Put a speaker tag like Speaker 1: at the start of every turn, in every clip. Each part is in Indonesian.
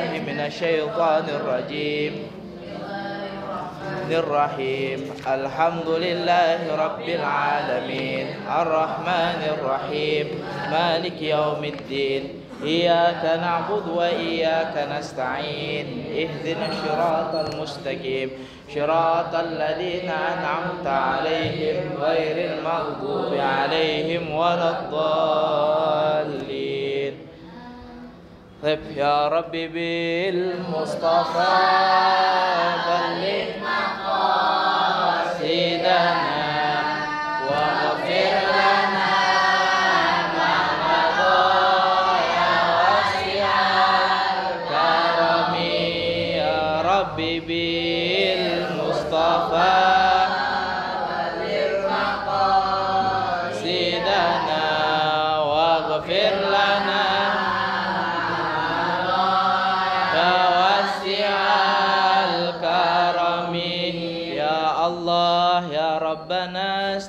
Speaker 1: بالله من الشيطان الرجيم. الرحيم الحمد لله رب العالمين الرحمن الرحيم مالك يوم الدين إياك نعبد وإياك نستعين اهدنا الصراط المستقيم صراط الذين أنعمت عليهم غير المغضوب عليهم ولا الضالين. طيب يا ربي بالمصطفى بلغ مقاصدنا واغفر لنا ما مضى يا واسع الكرم. يا ربي بالمصطفى بلغ مقاصدنا واغفر لنا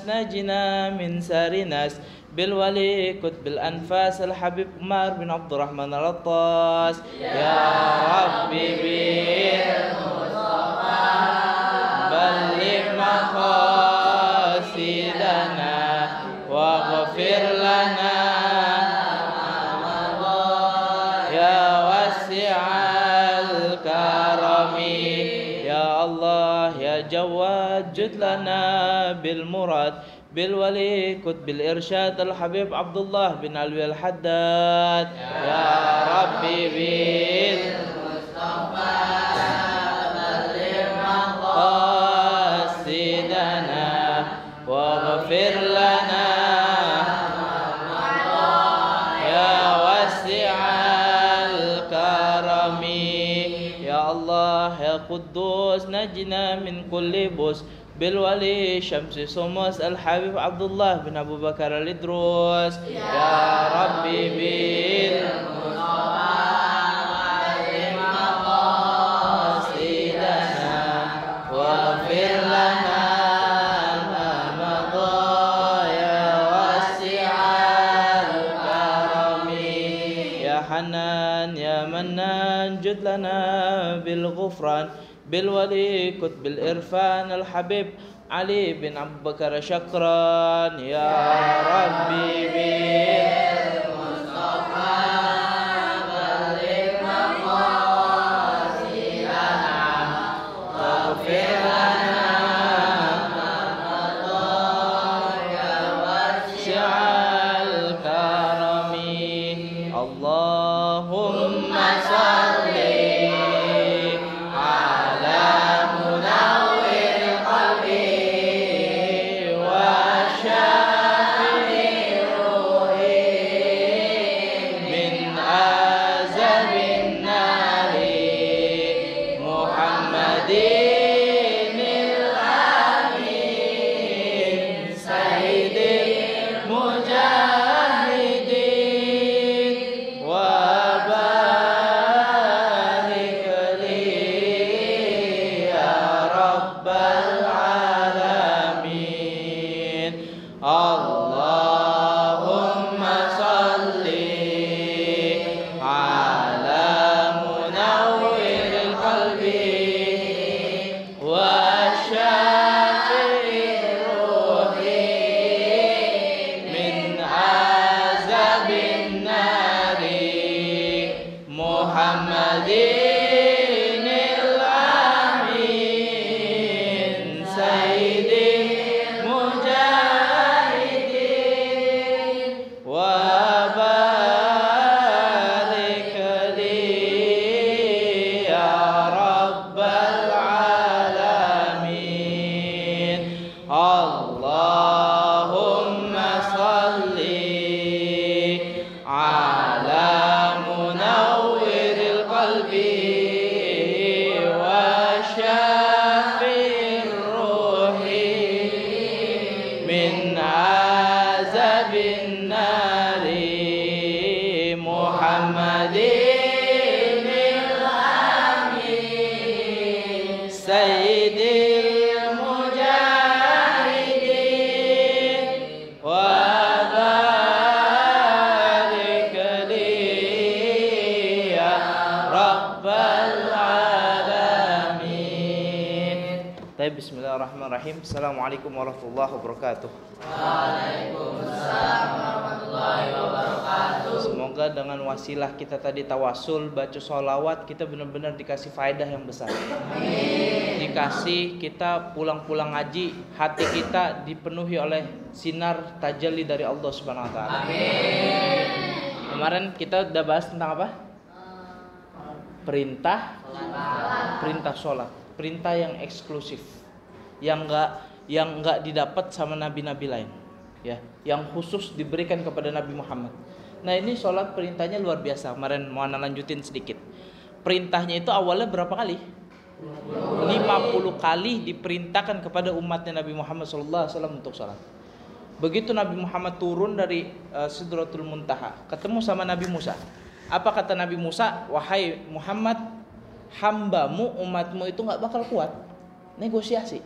Speaker 1: نجنا من سار ناس بالولي كتب الأنفاس الحبيب عمر بن عبد الرحمن العطاس. يا ربي بالمصطفى بلغ مقاصدنا واغفر لنا يا واسع الكرم. يا الله يا جواد جد لنا بالمراد بالولي كتب الإرشاد الحبيب عبد الله بن علوي الحداد. يا ربي بالمصطفى بلغ مقاصدنا واغفر لنا يا واسع الكرم. يا الله يا قدوس نجنا من كل بؤس بالولي شمس سمس الحبيب عبد الله بن أبو بكر الإدروس. يا ربي بالمصطفى بلغ مقاصدنا واغفر لنا ما مضى يا واسع الكرم. يا حنان يا منان جد لنا بالغفران بالولي كتب الإرفان الحبيب علي بن أبو بكر شكرا. يا ربي بالمصطفى بلغ مقاصدنا واغفر لنا ما مضى يا واسع الكرم. اللهم صل
Speaker 2: قلبي
Speaker 1: rabbal alamin. Bismillahirrahmanirrahim. Assalamualaikum warahmatullahi wabarakatuh.
Speaker 2: Waalaikumsalam warahmatullahi wabarakatuh.
Speaker 1: Semoga dengan wasilah kita tadi tawasul, baca sholawat, kita benar-benar dikasih faedah yang besar.
Speaker 2: Amin.
Speaker 1: Dikasih kita pulang-pulang ngaji, hati kita dipenuhi oleh sinar tajalli dari Allah Subhanahu wa taala.
Speaker 2: Amin.
Speaker 1: Kemarin kita udah bahas tentang apa? Perintah sholat, perintah yang eksklusif, yang enggak didapat sama nabi-nabi lain, ya, yang khusus diberikan kepada Nabi Muhammad. Nah, ini sholat perintahnya luar biasa. Kemarin mau lanjutin sedikit. Perintahnya itu awalnya berapa kali? 50 kali diperintahkan kepada umatnya Nabi Muhammad SAW untuk sholat. Begitu Nabi Muhammad turun dari Sidratul Muntaha, ketemu sama Nabi Musa. Apa kata Nabi Musa? Wahai Muhammad, hambamu, umatmu itu gak bakal kuat. Negosiasi.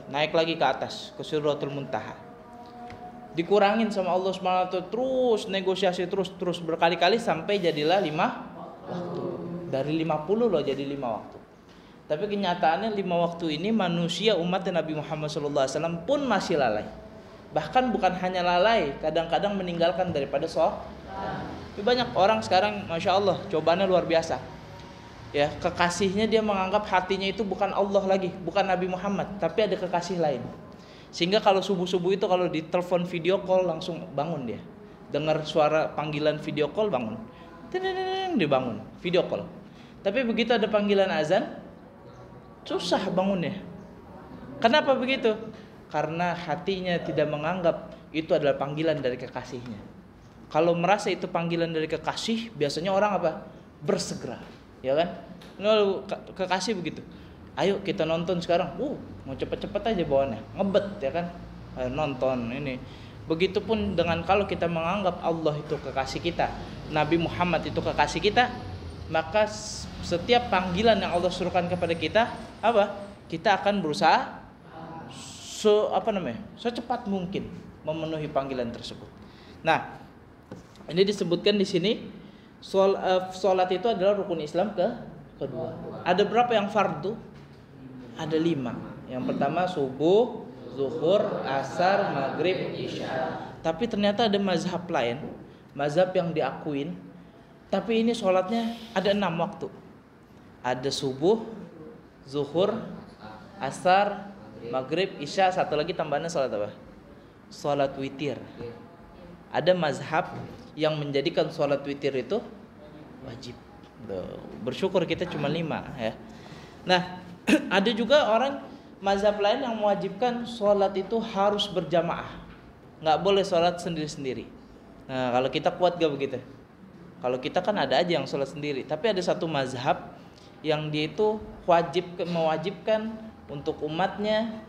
Speaker 1: Naik lagi ke atas, ke Sidratul Muntaha. Dikurangin sama Allah SWT, terus negosiasi, terus berkali-kali sampai jadilah 5 waktu. Dari 50 loh jadi 5 waktu. Tapi kenyataannya 5 waktu ini manusia umat Nabi Muhammad SAW pun masih lalai. Bahkan bukan hanya lalai, kadang-kadang meninggalkan daripada sholat. Banyak orang sekarang, masya Allah, cobaannya luar biasa. Ya, kekasihnya dia menganggap hatinya itu bukan Allah lagi, bukan Nabi Muhammad, tapi ada kekasih lain. Sehingga kalau subuh-subuh itu kalau ditelepon video call langsung bangun dia. Dengar suara panggilan video call bangun. Dia bangun, video call. Tapi begitu ada panggilan azan, susah bangunnya. Kenapa begitu? Karena hatinya tidak menganggap itu adalah panggilan dari kekasihnya. Kalau merasa itu panggilan dari kekasih, biasanya orang apa? Bersegera, ya kan? Lalu kekasih begitu. Ayo kita nonton sekarang. Mau cepet-cepet aja bawaannya, ngebet, ya kan? Ayo nonton ini. Begitupun dengan kalau kita menganggap Allah itu kekasih kita, Nabi Muhammad itu kekasih kita, maka setiap panggilan yang Allah suruhkan kepada kita, apa? Kita akan berusaha secepat mungkin memenuhi panggilan tersebut. Nah, ini disebutkan di sini sholat itu adalah rukun Islam kedua. Ada berapa yang fardu? Ada 5. Yang pertama subuh, zuhur, asar, maghrib, isya. Tapi ternyata ada mazhab lain, mazhab yang diakuin. Tapi ini sholatnya ada 6 waktu. Ada subuh, zuhur, asar, maghrib, isya. Satu lagi tambahannya sholat apa? Sholat witir. Ada mazhab yang menjadikan sholat witir itu wajib. Bersyukur kita cuma 5, ya. Nah, ada juga orang mazhab lain yang mewajibkan sholat itu harus berjamaah, nggak boleh sholat sendiri-sendiri. Nah, kalau kita kuat gak begitu? Kalau kita kan ada aja yang sholat sendiri. Tapi ada satu mazhab yang dia itu mewajibkan untuk umatnya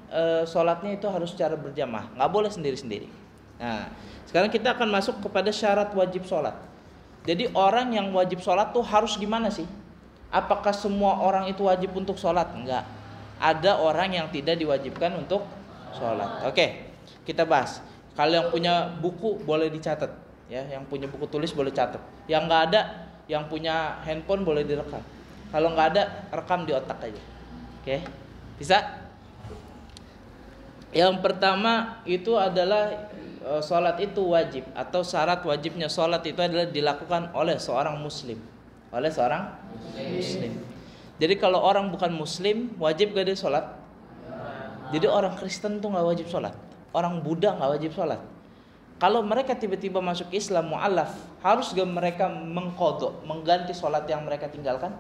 Speaker 1: sholatnya itu harus secara berjamaah, nggak boleh sendiri-sendiri. Nah, sekarang kita akan masuk kepada syarat wajib sholat. Jadi orang yang wajib sholat tuh harus gimana sih? Apakah semua orang itu wajib untuk sholat? Enggak. Ada orang yang tidak diwajibkan untuk sholat. Oke, kita bahas. Kalau yang punya buku boleh dicatat, ya. Yang punya buku tulis boleh catat. Yang nggak ada, yang punya handphone boleh direkam. Kalau nggak ada, rekam di otak aja. Oke, bisa? Yang pertama itu adalah sholat itu wajib, atau syarat wajibnya sholat itu adalah dilakukan oleh seorang muslim. Oleh seorang muslim. Jadi kalau orang bukan muslim, wajib gak dia sholat? Jadi orang Kristen tuh gak wajib sholat, orang Buddha gak wajib sholat. Kalau mereka tiba-tiba masuk Islam mu'alaf, harus gak mereka mengqadha, mengganti sholat yang mereka tinggalkan?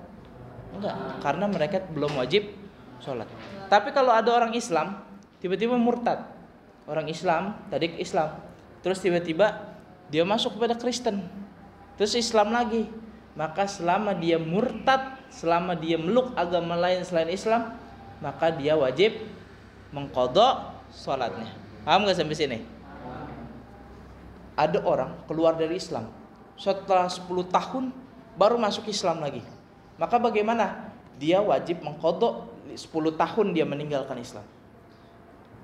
Speaker 1: Enggak, karena mereka belum wajib sholat. Tapi kalau ada orang Islam tiba-tiba murtad, orang Islam, tadi Islam, terus tiba-tiba dia masuk kepada Kristen, terus Islam lagi, maka selama dia murtad, selama dia meluk agama lain selain Islam, maka dia wajib mengqadha sholatnya. Paham gak sampai sini? Ada orang keluar dari Islam setelah 10 tahun baru masuk Islam lagi, maka bagaimana? Dia wajib mengqadha 10 tahun dia meninggalkan Islam.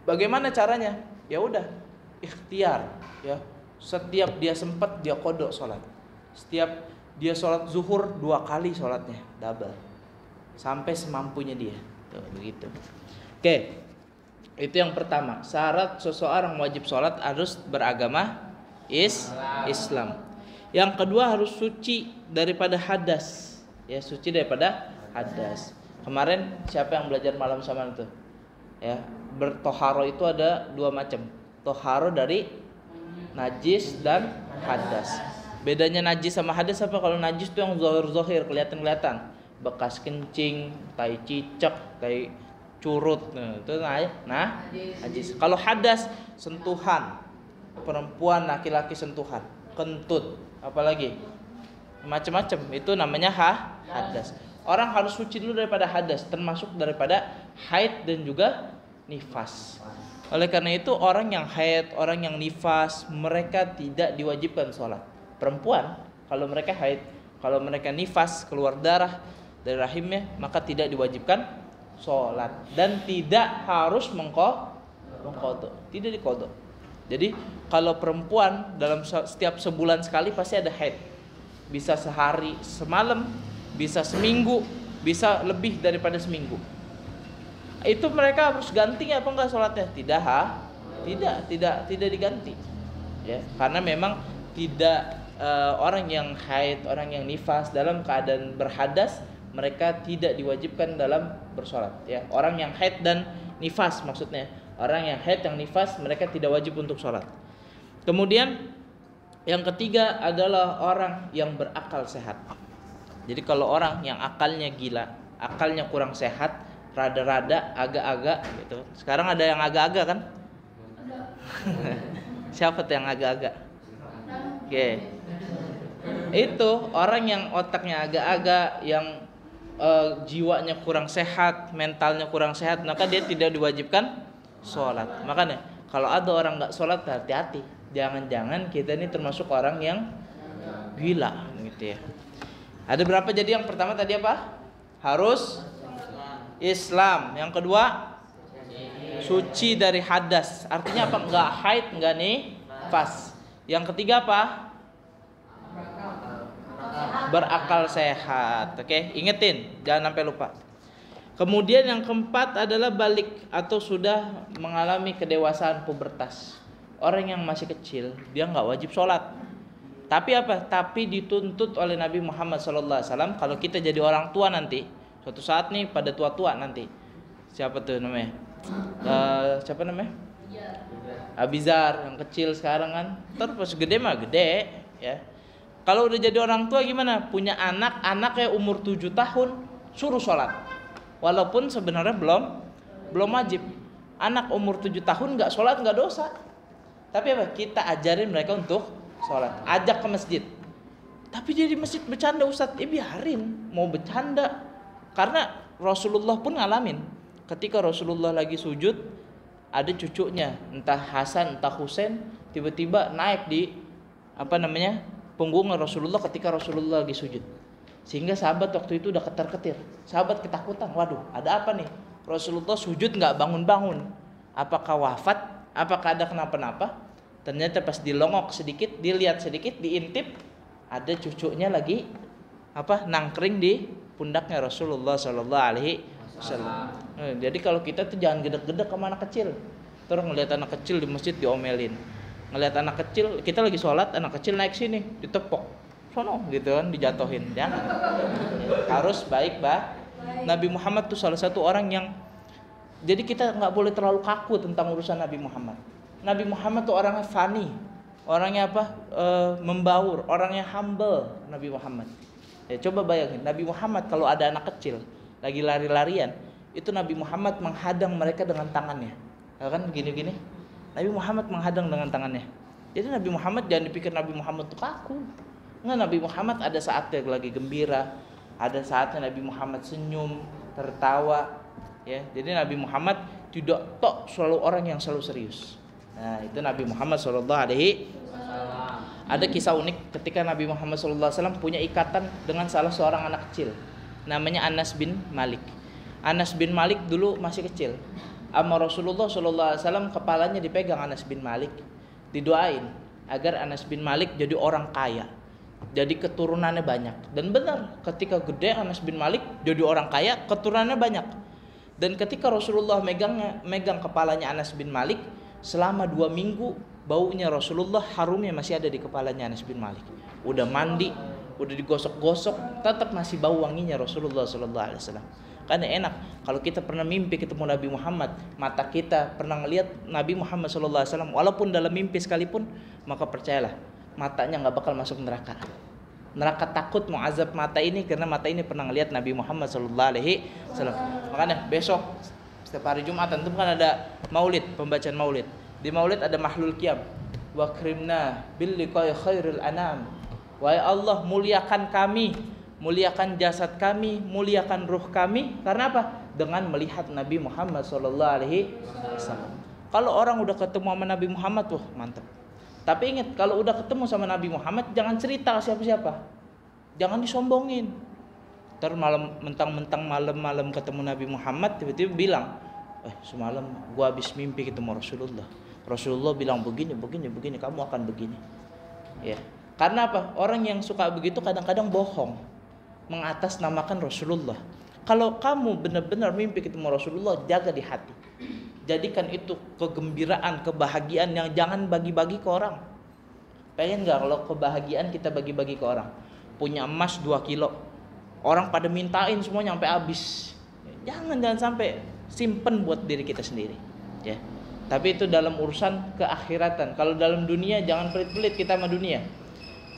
Speaker 1: Bagaimana caranya? Ya udah, ikhtiar, ya. Setiap dia sempat dia qadha sholat. Setiap dia sholat zuhur 2 kali sholatnya, double, sampai semampunya dia. Tuh, begitu. Oke, itu yang pertama. Syarat seseorang wajib sholat harus beragama Islam. Yang kedua harus suci daripada hadas. Ya, suci daripada hadas. Kemarin siapa yang belajar malam sama itu? Ya, bertoharo itu ada 2 macam. Toharo dari najis dan hadas. Bedanya najis sama hadas apa? Kalau najis itu yang zohir kelihatan, bekas kencing, tai cicak, tai curut, nah, itu najis. Kalau hadas sentuhan, perempuan laki-laki sentuhan, kentut, apalagi macam-macam, itu namanya hadas. Orang harus suci dulu daripada hadas, termasuk daripada haid dan juga nifas. Oleh karena itu orang yang haid, orang yang nifas, mereka tidak diwajibkan sholat. Perempuan kalau mereka haid, kalau mereka nifas, keluar darah dari rahimnya, maka tidak diwajibkan sholat dan tidak harus mengqadha, tidak diqadha. Jadi kalau perempuan dalam setiap sebulan sekali pasti ada haid, bisa sehari semalam, bisa seminggu, bisa lebih daripada seminggu. Itu mereka harus ganti apa enggak sholatnya? Tidak diganti. Ya, karena memang tidak orang yang haid, orang yang nifas dalam keadaan berhadas, mereka tidak diwajibkan dalam bersolat. Ya, orang yang haid dan nifas maksudnya, orang yang haid yang nifas mereka tidak wajib untuk sholat. Kemudian yang ketiga adalah orang yang berakal sehat. Jadi kalau orang yang akalnya gila, akalnya kurang sehat, rada-rada, agak-agak gitu. Sekarang ada yang agak-agak kan? Siapa tuh yang agak-agak? Oke. Itu orang yang otaknya agak-agak, yang jiwanya kurang sehat, mentalnya kurang sehat, maka dia tidak diwajibkan sholat. Makanya kalau ada orang nggak sholat, hati-hati, jangan-jangan kita ini termasuk orang yang gila gitu ya. Ada berapa? Jadi yang pertama tadi apa? Harus Islam. Yang kedua suci dari hadas. Artinya apa? Nggak haid, nggak nifas. Yang ketiga apa? Berakal sehat. Oke, ingetin, jangan sampai lupa. Kemudian yang keempat adalah balik atau sudah mengalami kedewasaan pubertas. Orang yang masih kecil dia nggak wajib sholat. Tapi apa? Tapi dituntut oleh Nabi Muhammad SAW. Kalau kita jadi orang tua nanti, suatu saat nih pada tua-tua nanti, siapa tuh namanya? Siapa namanya? Abizar yang kecil sekarang kan. Terus gede mah gede, ya. Kalau udah jadi orang tua gimana? Punya anak ya umur 7 tahun, suruh sholat. Walaupun sebenarnya belum wajib. Anak umur 7 tahun nggak sholat nggak dosa. Tapi apa? Kita ajarin mereka untuk sholat. Ajak ke masjid. Tapi jadi masjid bercanda Ustadz, biarin mau bercanda. Karena Rasulullah pun ngalamin. Ketika Rasulullah lagi sujud, ada cucunya, entah Hasan entah Husain, tiba-tiba naik di punggung Rasulullah ketika Rasulullah lagi sujud. Sehingga sahabat waktu itu udah ketar-ketir. Sahabat ketakutan, waduh ada apa nih? Rasulullah sujud gak bangun-bangun. Apakah wafat? Apakah ada kenapa-napa? Ternyata pas dilongok sedikit, dilihat sedikit, diintip, ada cucunya lagi nangkring di pundaknya Rasulullah SAW. Jadi kalau kita tuh jangan gedek-gedek sama anak kecil. Terus ngelihat anak kecil di masjid diomelin. Ngelihat anak kecil, kita lagi sholat, anak kecil naik sini, ditepok, sono gitu kan, dijatuhin. Jangan. Harus baik. Nabi Muhammad tuh salah satu orang yang, jadi kita nggak boleh terlalu kaku tentang urusan Nabi Muhammad. Nabi Muhammad tuh orangnya funny, orangnya membaur, orangnya humble. Nabi Muhammad. Ya, coba bayangin, Nabi Muhammad kalau ada anak kecil lagi lari-larian, itu Nabi Muhammad menghadang mereka dengan tangannya. Ya kan gini-gini. Nabi Muhammad menghadang dengan tangannya. Jadi Nabi Muhammad jangan dipikir Nabi Muhammad tuh kaku. Enggak, Nabi Muhammad ada saatnya lagi gembira, ada saatnya Nabi Muhammad senyum, tertawa, ya. Jadi Nabi Muhammad tidak selalu orang yang selalu serius. Nah, itu Nabi Muhammad SAW. Ada kisah unik ketika Nabi Muhammad SAW punya ikatan dengan salah seorang anak kecil, namanya Anas bin Malik. Anas bin Malik dulu masih kecil. Sama Rasulullah SAW kepalanya dipegang Anas bin Malik, didoain agar Anas bin Malik jadi orang kaya. Jadi keturunannya banyak. Dan benar, ketika gede Anas bin Malik jadi orang kaya, keturunannya banyak. Dan ketika Rasulullah megang kepalanya Anas bin Malik, selama 2 minggu baunya Rasulullah, harumnya masih ada di kepalanya Anas bin Malik. Udah mandi, udah digosok-gosok, tetap masih bau wanginya Rasulullah sallallahu alaihi wasallam. Karena enak kalau kita pernah mimpi ketemu Nabi Muhammad, mata kita pernah ngelihat Nabi Muhammad sallallahu alaihi wasallam, walaupun dalam mimpi sekalipun, maka percayalah, matanya nggak bakal masuk neraka. Neraka takut mau azab mata ini karena mata ini pernah ngelihat Nabi Muhammad sallallahu alaihi wasallam. Makanya besok setiap hari Jumat tentu kan ada maulid, pembacaan maulid. Di maulid ada mahlul qiyam. Wa krimna bil liqa'i khairil anam. Wahai Allah, muliakan kami, muliakan jasad kami, muliakan ruh kami. Karena apa? Dengan melihat Nabi Muhammad sallallahu alaihi wasallam. Kalau orang udah ketemu sama Nabi Muhammad tuh mantap. Tapi ingat, kalau udah ketemu sama Nabi Muhammad jangan cerita siapa-siapa. Jangan disombongin. Ntar mentang-mentang malam-malam ketemu Nabi Muhammad tiba-tiba bilang, semalam gua habis mimpi ketemu Rasulullah. Rasulullah bilang begini, kamu akan begini. Ya. Karena apa? Orang yang suka begitu kadang-kadang bohong, mengatasnamakan Rasulullah. Kalau kamu benar-benar mimpi ketemu Rasulullah, jaga di hati. Jadikan itu kegembiraan, kebahagiaan yang jangan bagi-bagi ke orang. Pengen gak kalau kebahagiaan kita bagi-bagi ke orang? Punya emas 2 kilo, orang pada mintain semuanya sampai habis. Jangan sampai, simpen buat diri kita sendiri. Ya. Tapi itu dalam urusan keakhiratan. Kalau dalam dunia jangan pelit-pelit kita sama dunia.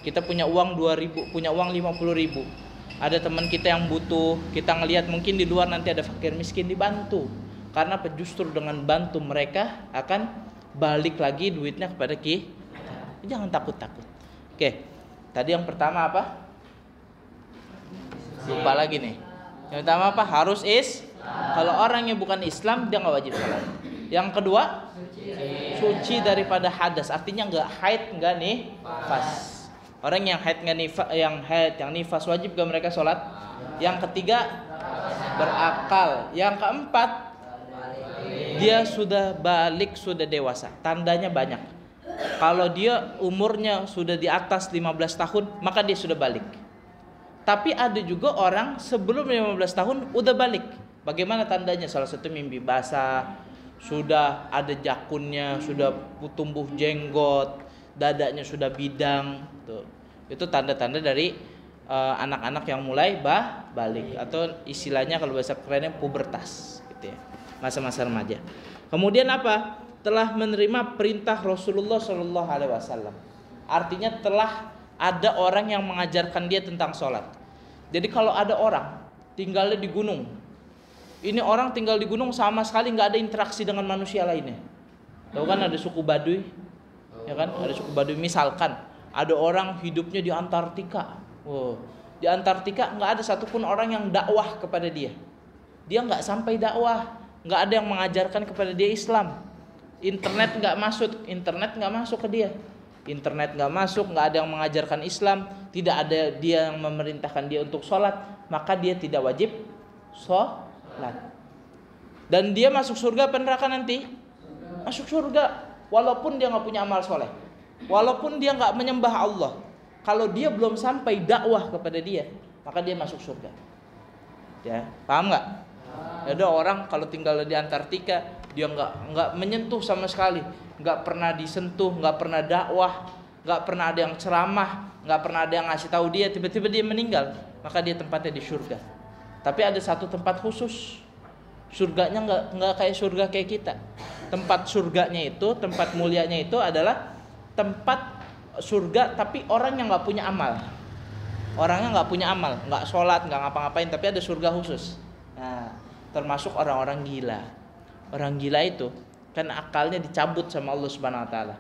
Speaker 1: Kita punya uang 2.000, punya uang 50.000. Ada teman kita yang butuh, kita ngelihat mungkin di luar nanti ada fakir miskin, dibantu. Karena justru dengan bantu mereka akan balik lagi duitnya kepada kita. Jangan takut-takut. Oke. Tadi yang pertama apa? Lupa lagi nih. Yang pertama apa? Harus kalau orang yang bukan Islam dia nggak wajib salat. Yang kedua, suci daripada hadas. Artinya nggak haid, nggak nifas. Orang yang haid nggak nifas, yang nifas wajib gak mereka sholat? Yang ketiga, berakal. Yang keempat, dia sudah balik, sudah dewasa. Tandanya banyak. Kalau dia umurnya sudah di atas 15 tahun, maka dia sudah balik. Tapi ada juga orang sebelum 15 tahun udah balik. Bagaimana tandanya? Salah satu mimpi basah, sudah ada jakunnya, sudah tumbuh jenggot, dadanya sudah bidang. Tuh. Itu tanda-tanda dari anak-anak yang mulai balik, atau istilahnya kalau bahasa kerennya pubertas, gitu ya. Masa-masa remaja. Kemudian apa? Telah menerima perintah Rasulullah Shallallahu Alaihi Wasallam. Artinya telah ada orang yang mengajarkan dia tentang sholat. Jadi kalau ada orang tinggalnya di gunung, ini orang tinggal di gunung sama sekali nggak ada interaksi dengan manusia lainnya. Tahu kan ada suku Baduy, ya kan? Ada suku Baduy. Misalkan ada orang hidupnya di Antartika. Di Antartika nggak ada satupun orang yang dakwah kepada dia. Dia nggak sampai dakwah. Nggak ada yang mengajarkan kepada dia Islam. Internet nggak masuk ke dia. Internet nggak masuk, nggak ada yang mengajarkan Islam, tidak ada dia yang memerintahkan dia untuk sholat, maka dia tidak wajib sholat. Dan dia masuk surga apa neraka nanti? Masuk surga, walaupun dia nggak punya amal soleh, walaupun dia nggak menyembah Allah. Kalau dia belum sampai dakwah kepada dia, maka dia masuk surga. Ya, paham nggak? Ada orang kalau tinggal di Antartika, dia nggak menyentuh sama sekali, nggak pernah disentuh, nggak pernah dakwah, nggak pernah ada yang ceramah, nggak pernah ada yang ngasih tahu dia, tiba-tiba dia meninggal, maka dia tempatnya di surga. Tapi ada satu tempat khusus, surganya nggak kayak surga kayak kita. Tempat surganya itu, tempat mulianya itu adalah tempat surga, tapi orang yang nggak punya amal, orangnya nggak punya amal, nggak sholat, nggak ngapa-ngapain, tapi ada surga khusus. Nah, termasuk orang-orang gila. Orang gila itu kan akalnya dicabut sama Allah Subhanahu wa taala.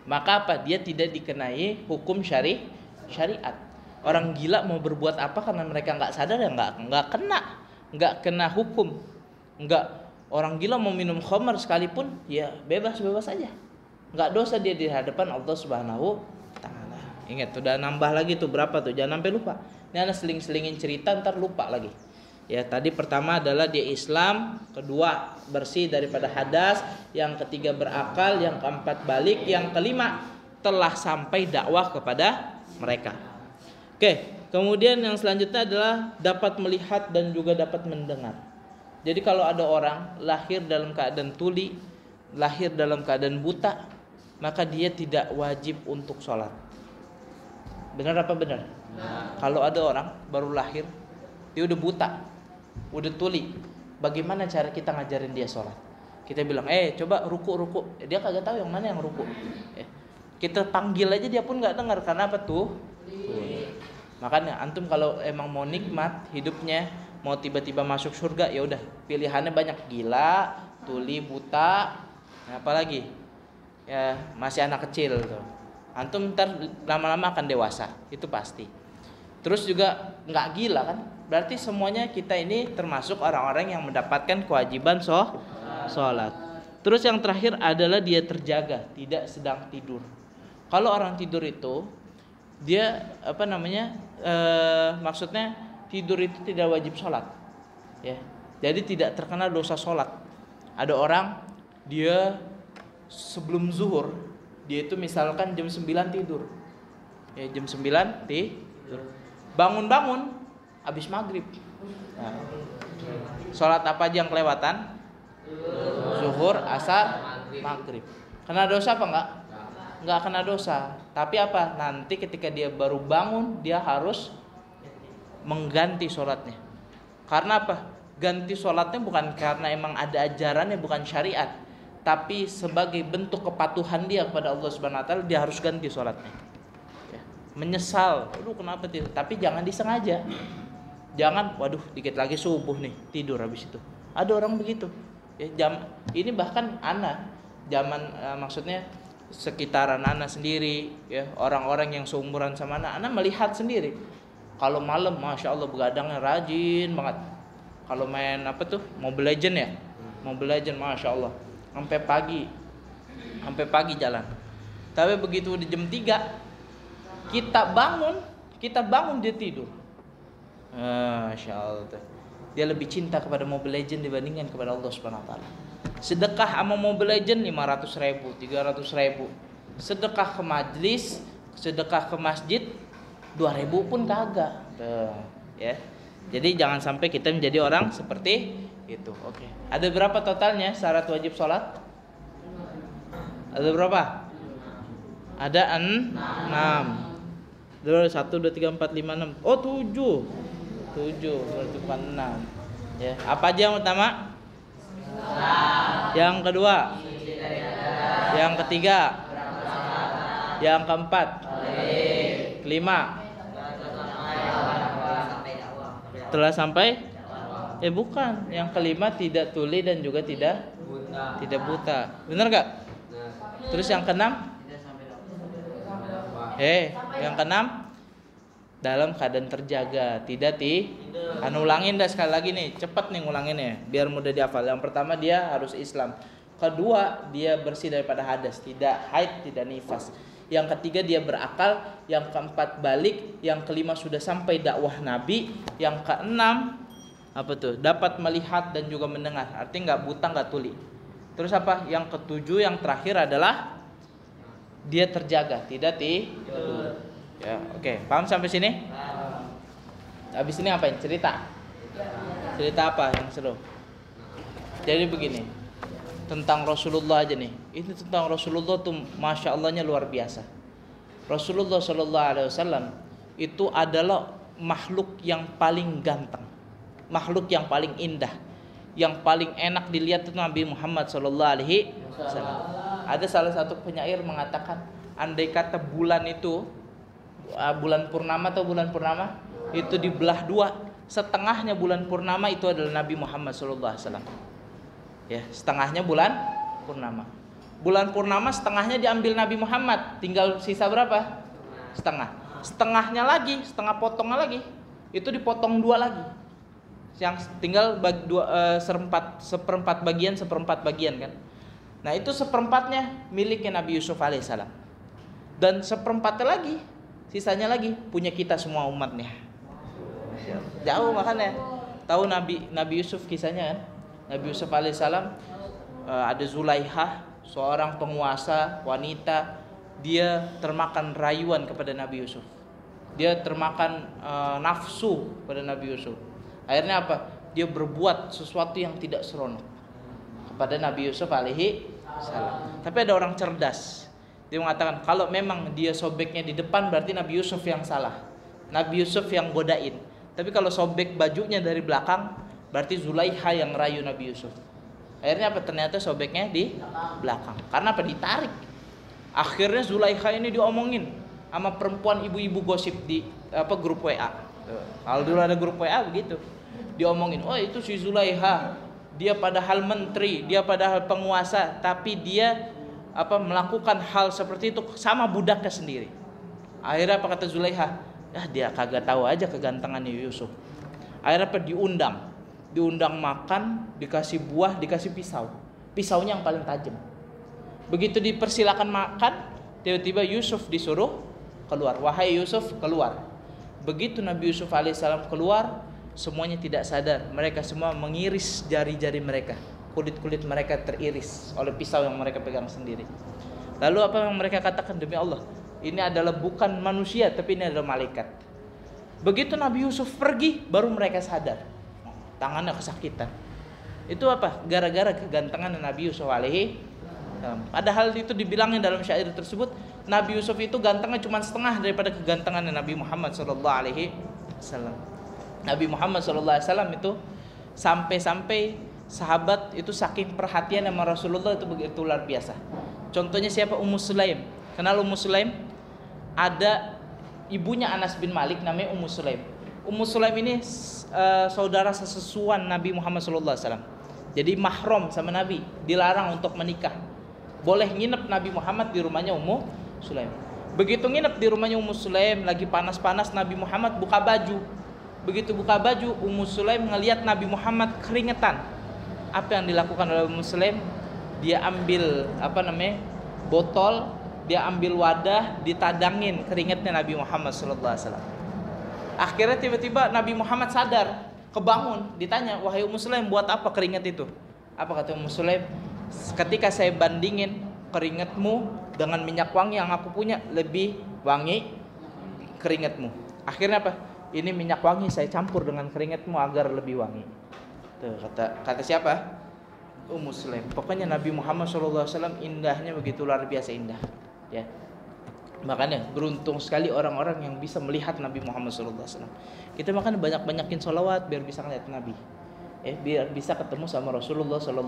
Speaker 1: Maka apa? Dia tidak dikenai hukum syariat. Orang gila mau berbuat apa karena mereka enggak sadar, ya enggak kena hukum. Enggak, orang gila mau minum khamar sekalipun ya bebas aja. Enggak dosa dia di hadapan Allah Subhanahu wa taala. Ingat, udah nambah lagi tuh berapa tuh? Jangan sampai lupa. Ini ana seling-selingin cerita ntar lupa lagi. Ya, tadi pertama adalah dia Islam, kedua bersih daripada hadas, yang ketiga berakal, yang keempat balik, yang kelima telah sampai dakwah kepada mereka. Oke, kemudian yang selanjutnya adalah dapat melihat dan juga dapat mendengar. Jadi kalau ada orang lahir dalam keadaan tuli, lahir dalam keadaan buta, maka dia tidak wajib untuk sholat. Benar apa benar? Kalau ada orang baru lahir, dia udah buta, udah tuli, bagaimana cara kita ngajarin dia sholat? Kita bilang, coba ruku. Dia kagak tahu yang mana yang ruku. Kita panggil aja dia pun nggak dengar, karena apa tuh? Makanya antum kalau emang mau nikmat hidupnya, mau tiba-tiba masuk surga, ya udah pilihannya banyak, gila, tuli, buta, apalagi ya masih anak kecil tuh. Antum ntar lama-lama akan dewasa, itu pasti. Terus juga nggak gila kan? Berarti semuanya kita ini termasuk orang-orang yang mendapatkan kewajiban sholat. Terus yang terakhir adalah dia terjaga, tidak sedang tidur. Kalau orang tidur itu dia maksudnya tidur itu tidak wajib sholat, ya. Jadi tidak terkena dosa sholat. Ada orang dia sebelum zuhur, dia itu misalkan jam 9 tidur, ya, jam 9 tidur, bangun habis maghrib. Nah, sholat apa aja yang kelewatan? Zuhur, asar, maghrib. Kena dosa apa enggak? Enggak kena dosa. Tapi apa? Nanti ketika dia baru bangun, dia harus mengganti sholatnya. Karena apa? Ganti sholatnya bukan karena emang ada ajarannya, bukan syariat, tapi sebagai bentuk kepatuhan dia kepada Allah Subhanahu Wa Taala, dia harus ganti sholatnya. Ya. Menyesal, aduh kenapa tidur? Tapi jangan disengaja. Jangan, waduh dikit lagi subuh nih, tidur habis itu. Ada orang begitu. Ya, ini bahkan maksudnya sekitaran Ana sendiri, ya, orang-orang yang seumuran sama Ana melihat sendiri. Kalau malam, masya Allah begadangnya rajin banget. Kalau main Mobile Legend ya, Mobile Legend, masya Allah, sampai pagi jalan. Tapi begitu di jam 3 kita bangun dia tidur. Masya Allah, dia lebih cinta kepada Mobile Legend dibandingkan kepada Allah Subhanahu Wa Taala. Sedekah sama Mobile Legend 500.000, 300.000. Sedekah ke majlis, sedekah ke masjid 2.000 pun kagak. Ya. Jadi jangan sampai kita menjadi orang seperti itu. Oke. Ada berapa totalnya syarat wajib sholat? Ada berapa? Ada 6. 1, 2, 3, 4, 5, 6. Oh 7. 7 berarti bukan 6. Ya. Apa aja yang utama? Yang kedua, yang ketiga, yang keempat, kelima, telah sampai? Bukan. Yang kelima tidak tuli dan juga tidak buta. Benar gak? Terus yang keenam? Yang keenam dalam keadaan terjaga, tidak ulangin dah sekali lagi nih, cepet nih ngulanginnya biar mudah dihafal. Yang pertama dia harus Islam. Kedua dia bersih daripada hadas, tidak haid, tidak nifas. Yang ketiga dia berakal. Yang keempat balik. Yang kelima sudah sampai dakwah Nabi. Yang keenam dapat melihat dan juga mendengar. Artinya nggak buta, nggak tuli. Terus apa? Yang ketujuh, yang terakhir adalah dia terjaga, tidak tidur. Ya, oke. Paham sampai sini? Habis ini apain? Cerita apa yang seru? Jadi begini, tentang Rasulullah aja nih. Ini tentang Rasulullah tuh masya Allahnya luar biasa. Rasulullah SAW itu adalah makhluk yang paling ganteng, makhluk yang paling indah, yang paling enak dilihat itu Nabi Muhammad SAW. Ada salah satu penyair mengatakan, andai kata bulan itu bulan purnama itu dibelah dua, setengahnya bulan purnama itu adalah Nabi Muhammad SAW. Ya, setengahnya bulan purnama. Bulan purnama setengahnya diambil Nabi Muhammad, tinggal sisa berapa? Setengahnya lagi, setengah potongnya lagi, itu dipotong dua lagi. Yang tinggal seperempat bagian kan. Nah itu seperempatnya miliknya Nabi Yusuf alaihissalam. Dan seperempatnya lagi, sisanya lagi punya kita semua umatnya. Jauh makanya. Tahu Nabi Yusuf kisahnya kan? Nabi Yusuf alaihissalam, ada Zulaihah, seorang penguasa wanita, dia termakan rayuan kepada Nabi Yusuf. Dia termakan nafsu pada Nabi Yusuf. Akhirnya apa? Dia berbuat sesuatu yang tidak seronok kepada Nabi Yusuf alaihi salam. Tapi ada orang cerdas. Dia mengatakan kalau memang dia sobeknya di depan berarti Nabi Yusuf yang salah. Nabi Yusuf yang godain. Tapi kalau sobek bajunya dari belakang berarti Zulaikha yang rayu Nabi Yusuf. Akhirnya apa? Ternyata sobeknya di belakang. Karena apa? Ditarik. Akhirnya Zulaikha ini diomongin sama perempuan ibu-ibu gosip di grup WA. Kalau dulu ada grup WA begitu. Diomongin, oh itu si Zulaikha, dia padahal menteri, dia padahal penguasa, tapi dia melakukan hal seperti itu sama budaknya sendiri. Akhirnya apa kata Zulaikha? Dia kagak tahu aja kegantengannya Yusuf. Akhirnya apa? Diundang makan, dikasih buah, dikasih pisau. Pisaunya yang paling tajam. Begitu dipersilakan makan, tiba-tiba Yusuf disuruh keluar. Wahai Yusuf, keluar. Begitu Nabi Yusuf alaihissalam keluar, semuanya tidak sadar. Mereka semua mengiris jari-jari mereka. Kulit-kulit mereka teriris oleh pisau yang mereka pegang sendiri. Lalu apa yang mereka katakan? Demi Allah, ini adalah bukan manusia, tapi ini adalah malaikat. Begitu Nabi Yusuf pergi, baru mereka sadar. Tangannya kesakitan. Itu apa? Gara-gara kegantengan Nabi Yusuf alaihi salam. Padahal itu dibilangin dalam syair tersebut, Nabi Yusuf itu gantengnya cuma setengah daripada kegantengan Nabi Muhammad sallallahu alaihi wasallam. Nabi Muhammad SAW itu sampai-sampai sahabat itu saking perhatian sama Rasulullah itu begitu luar biasa. Contohnya siapa? Ummu Sulaim. Kenal Ummu Sulaim? Ada ibunya Anas bin Malik namanya Ummu Sulaim. Ummu Sulaim ini saudara sesusuan Nabi Muhammad SAW. Jadi mahram sama Nabi, dilarang untuk menikah. Boleh nginep Nabi Muhammad di rumahnya Ummu Sulaim. Begitu nginep di rumahnya Ummu Sulaim, lagi panas-panas, Nabi Muhammad buka baju. Begitu buka baju, Ummu Sulaim ngelihat Nabi Muhammad keringetan. Apa yang dilakukan oleh Ummu Sulaim? Dia ambil botol, dia ambil wadah, ditadangin keringetnya Nabi Muhammad SAW. Akhirnya tiba-tiba Nabi Muhammad sadar, kebangun, ditanya, wahai Ummu Sulaim, buat apa keringet itu? Apa kata Ummu Sulaim? Ketika saya bandingin keringetmu dengan minyak wangi yang aku punya, lebih wangi keringetmu. Akhirnya apa? Ini minyak wangi saya campur dengan keringatmu agar lebih wangi. Tuh, kata siapa? Ummu Sulaim. Pokoknya Nabi Muhammad SAW indahnya begitu luar biasa indah. Ya. Makanya beruntung sekali orang-orang yang bisa melihat Nabi Muhammad SAW. Kita makanya banyak-banyakin sholawat biar bisa melihat Nabi. Biar bisa ketemu sama Rasulullah SAW.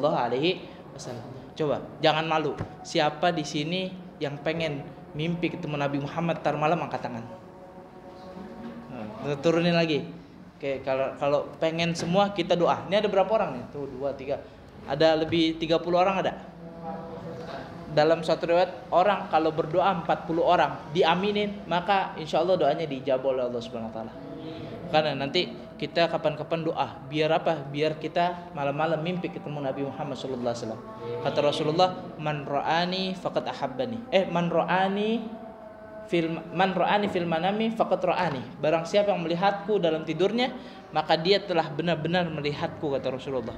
Speaker 1: Coba, jangan malu. Siapa di sini yang pengen mimpi ketemu Nabi Muhammad tar malam angkat tangan. Turunin lagi. Oke, kalau pengen semua kita doa. Ini ada berapa orang nih? Tuh 2, 3. Ada lebih 30 orang ada. Dalam satu riwayat orang kalau berdoa 40 orang diaminin, maka insya Allah doanya dijawab oleh Allah Subhanahu Wa Taala. Karena nanti kita kapan-kapan doa biar apa? Biar kita malam-malam mimpi ketemu Nabi Muhammad SAW. Kata Rasulullah, man ra'ani faqad ahabbani. Man ra'ani fil manami faqad ra'ani. Barang siapa yang melihatku dalam tidurnya, maka dia telah benar-benar melihatku, kata Rasulullah.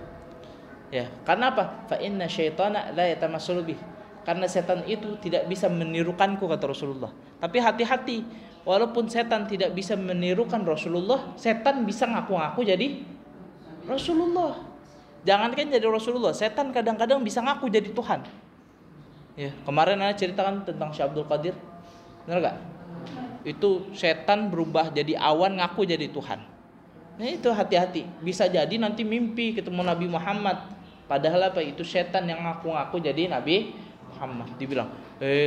Speaker 1: Ya, karena apa? Fa inna syaitana la yatamassalu bih. Karena setan itu tidak bisa menirukanku, kata Rasulullah. Tapi hati-hati, walaupun setan tidak bisa menirukan Rasulullah, setan bisa ngaku-ngaku jadi Rasulullah. Jangankan jadi Rasulullah, setan kadang-kadang bisa ngaku jadi Tuhan. Ya, kemarin saya ceritakan tentang Syekh Abdul Qadir. Benar gak? Itu setan berubah jadi awan ngaku jadi Tuhan. Nah itu hati-hati. Bisa jadi nanti mimpi ketemu Nabi Muhammad. Padahal apa? Itu setan yang ngaku-ngaku jadi Nabi Muhammad. Dibilang,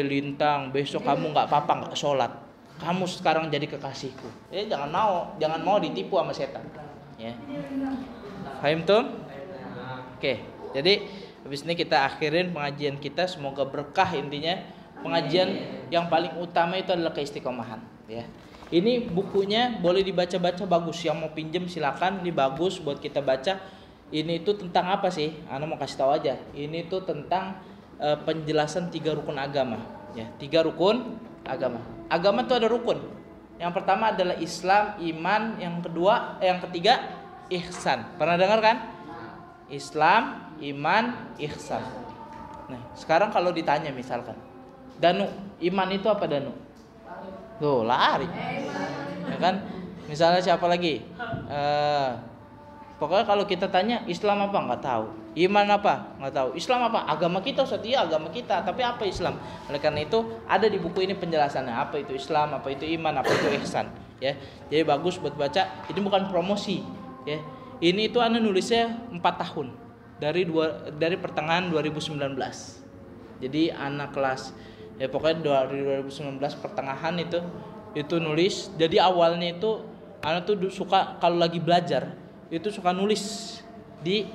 Speaker 1: lintang, besok kamu gak apa-apa gak sholat. Kamu sekarang jadi kekasihku. Jangan mau ditipu sama setan. Ya. Paham tuh? Oke. Jadi habis ini kita akhirin pengajian kita. Semoga berkah intinya. Pengajian yang paling utama itu adalah keistiqomahan, ya. Ini bukunya boleh dibaca-baca, bagus. Yang mau pinjem silakan, ini bagus buat kita baca. Ini itu tentang apa sih? Ana mau kasih tahu aja. Ini itu tentang penjelasan 3 rukun agama, ya. 3 rukun agama. Agama itu ada rukun. Yang pertama adalah Islam, iman. Yang ketiga ihsan. Pernah dengar kan? Islam, iman, ihsan. Nah, sekarang kalau ditanya misalkan, Danu, iman itu apa Danu? Tuh, lari. Ya kan? Misalnya siapa lagi? Pokoknya kalau kita tanya Islam apa nggak tahu, iman apa nggak tahu, Islam apa, agama kita Ustaz, iya agama kita, tapi apa Islam? Oleh karena itu ada di buku ini penjelasannya, apa itu Islam, apa itu iman, apa itu ihsan, ya. Jadi bagus buat baca. Ini bukan promosi, ya. Ini itu Anda nulisnya 4 tahun dari pertengahan 2019. Jadi anak kelas ya pokoknya dari 2019 pertengahan itu nulis. Jadi awalnya itu anak tuh suka kalau lagi belajar itu suka nulis di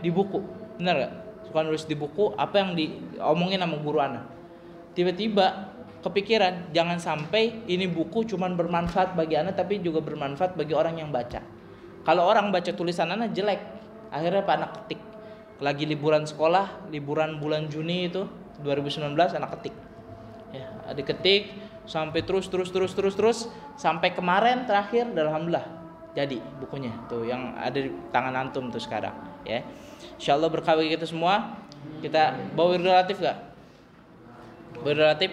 Speaker 1: di buku, benar gak? Suka nulis di buku apa yang diomongin sama guru anak. Tiba-tiba kepikiran jangan sampai ini buku cuman bermanfaat bagi anak tapi juga bermanfaat bagi orang yang baca. Kalau orang baca tulisan anak jelek, akhirnya apa anak ketik. Lagi liburan sekolah, liburan bulan Juni itu 2019 anak ketik. Ya, diketik sampai terus sampai kemarin terakhir alhamdulillah jadi bukunya tuh yang ada di tangan antum tuh sekarang, ya. Insyaallah berkah bagi kita semua. Kita bawa relatif gak? Berrelatif?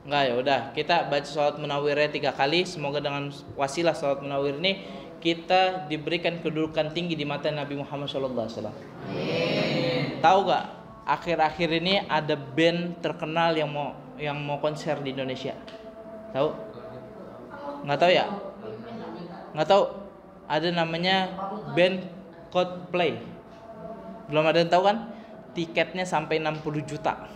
Speaker 1: Enggak, ya udah. Kita baca salat munawwirnya 3 kali. Semoga dengan wasilah salat munawwir ini kita diberikan kedudukan tinggi di mata Nabi Muhammad SAW. Tahu gak? Akhir-akhir ini ada band terkenal yang mau konser di Indonesia. Tahu? Nggak tahu ya? Nggak tahu. Ada namanya band Coldplay. Belum ada yang tahu kan? Tiketnya sampai 60 juta.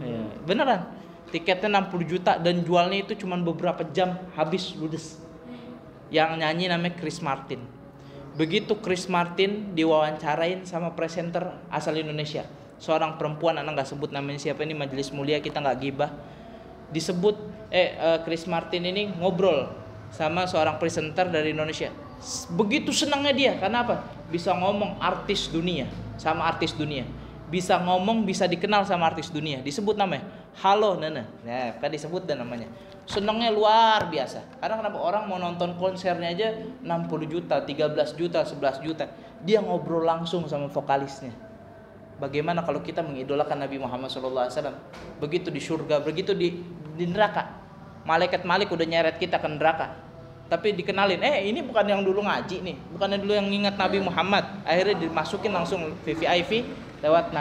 Speaker 1: Ya, beneran. Tiketnya 60 juta dan jualnya itu cuma beberapa jam habis ludes. Yang nyanyi namanya Chris Martin. Begitu Chris Martin diwawancarain sama presenter asal Indonesia, seorang perempuan, anak nggak sebut namanya siapa, ini majelis mulia kita nggak gibah. Disebut Chris Martin ini ngobrol sama seorang presenter dari Indonesia. Begitu senangnya dia, karena apa? Bisa ngomong artis dunia sama artis dunia, bisa ngomong, bisa dikenal sama artis dunia. Disebut namanya, halo Nana. Nah, kan disebut dan namanya. Senangnya luar biasa. Karena kenapa? Orang mau nonton konsernya aja 60 juta, 13 juta, 11 juta. Dia ngobrol langsung sama vokalisnya. Bagaimana kalau kita mengidolakan Nabi Muhammad SAW? Begitu di surga, begitu di neraka, malaikat Malik udah nyeret kita ke neraka, tapi dikenalin, ini bukan yang dulu ngaji nih, bukan yang dulu yang ingat Nabi Muhammad. Akhirnya dimasukin langsung VVIP lewat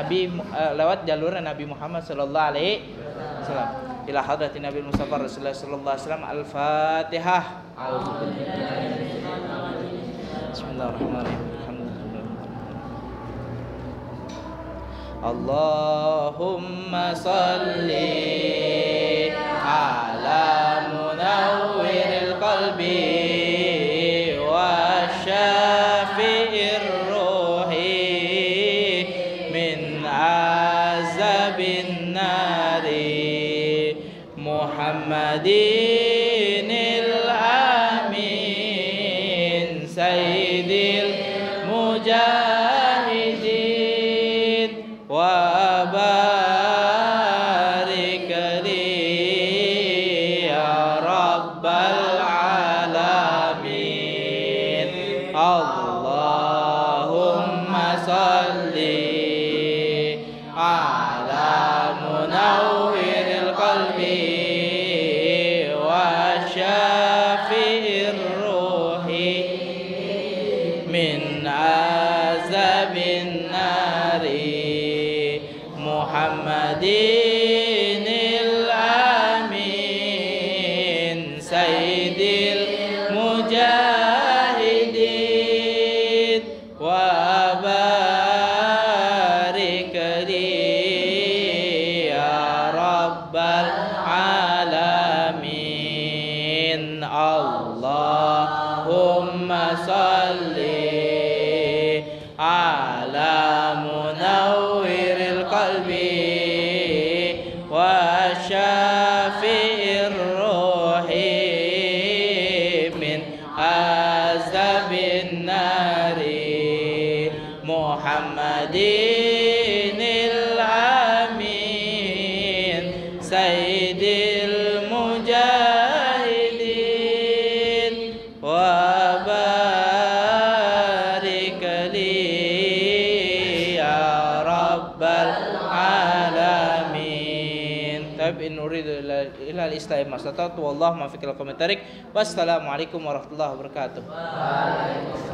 Speaker 1: lewat jalurnya Nabi Muhammad sallallahu alaihi wasallam. Ila hadratin Nabi Mustafa Rasulullah sallallahu alaihi wasallam. Al-Fatihah. Bismillahirrahmanirrahim. Allahumma salli ala munawwiril qalbi wa syafi'ir ruhi min azabin nari Muhammadinil amin sayyidil mujahidin wa barik li ya rabbal alamin. Allahumma salli ala munawwiril qalbi wa syafi'ir ruhi min azabin nari Muhammadinil amin sayyidil mujahidin wa barik li ya rabbal alamin. Allahumma salli ala munawwiril qalbi wa syafi'ir ruhi min azabin nari Muhammadinil amin sayyidil mujahidin wa barik li ya rabbal alamin. Tapi in uridu ila islahi mastata'tu wallahu muwaffiq ila aqwamit thoriq. Wassalamualaikum warahmatullahi wabarakatuh.
Speaker 2: Waalaikumsalam.